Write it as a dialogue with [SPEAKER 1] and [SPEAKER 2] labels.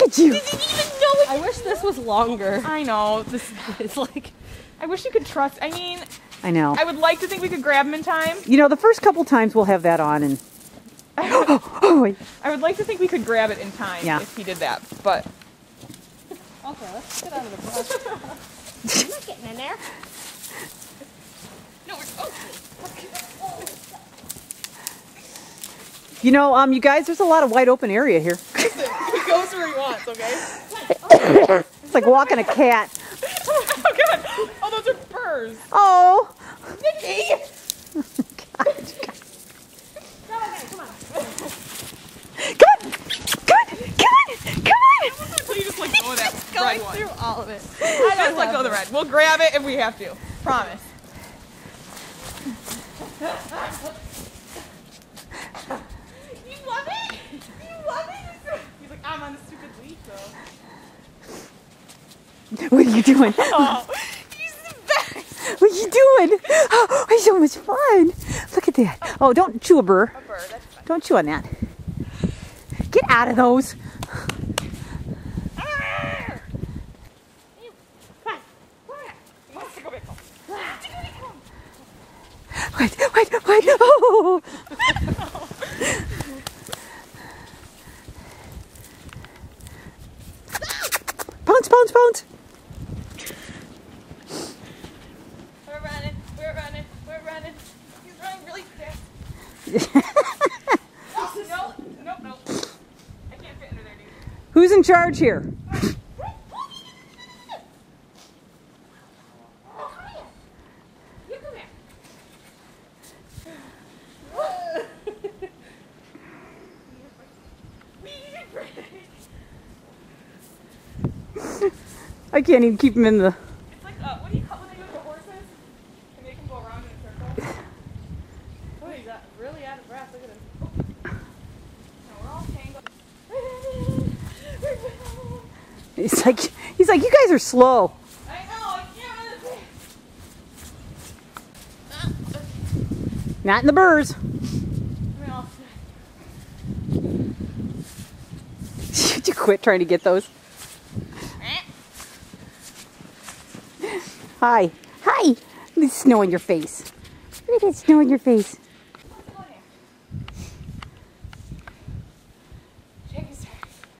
[SPEAKER 1] at you.
[SPEAKER 2] Didn't even know it.
[SPEAKER 3] I wish this was longer.
[SPEAKER 2] I know. This is like, I wish you could trust. I mean,
[SPEAKER 1] I know.
[SPEAKER 2] I would like to think we could grab him in time.
[SPEAKER 1] You know, the first couple times we'll have that on and... Oh, wait.
[SPEAKER 2] I would like to think we could grab it in time if he did that, but...
[SPEAKER 3] Okay, let's get out of the brush.
[SPEAKER 4] I'm not getting in there.
[SPEAKER 2] No, we're...
[SPEAKER 1] You know, you guys, there's a lot of wide open area here.
[SPEAKER 2] He goes where he wants, okay?
[SPEAKER 1] It's like walking a cat.
[SPEAKER 2] Oh, God. Oh, those are furs.
[SPEAKER 1] Oh.
[SPEAKER 2] Nikki!
[SPEAKER 1] God.
[SPEAKER 4] Come on.
[SPEAKER 1] Come on.
[SPEAKER 2] So you just let go of that
[SPEAKER 3] Going
[SPEAKER 2] red one.
[SPEAKER 3] through all of it.
[SPEAKER 2] Just let go of the red. We'll grab it if we have to. Promise. You love it? You love it? He's like, I'm on the stupid leash, though.
[SPEAKER 1] What are you doing?
[SPEAKER 2] Oh, he's the best.
[SPEAKER 1] What are you doing? Oh, it's so much fun. Look at that. Oh, don't chew a burr.
[SPEAKER 2] A bird, that's fine.
[SPEAKER 1] Don't chew on that. Get out of those. Wait. Oh. Bounce.
[SPEAKER 2] We're running. He's running really fast. No. I can't fit under there, dude.
[SPEAKER 1] Who's in charge here? I can't even keep him in the...
[SPEAKER 2] It's like, what do you call when they go to the horses? And they can go around in a circle? Oh, he's really out of breath. Look at him. Oh. No, we're all tangled.
[SPEAKER 1] He's like, you guys are slow.
[SPEAKER 2] I know, I can't run this.
[SPEAKER 1] Not in the burrs. Should you quit trying to get those? Hi. There's snow in your face. Look at that snow in your face.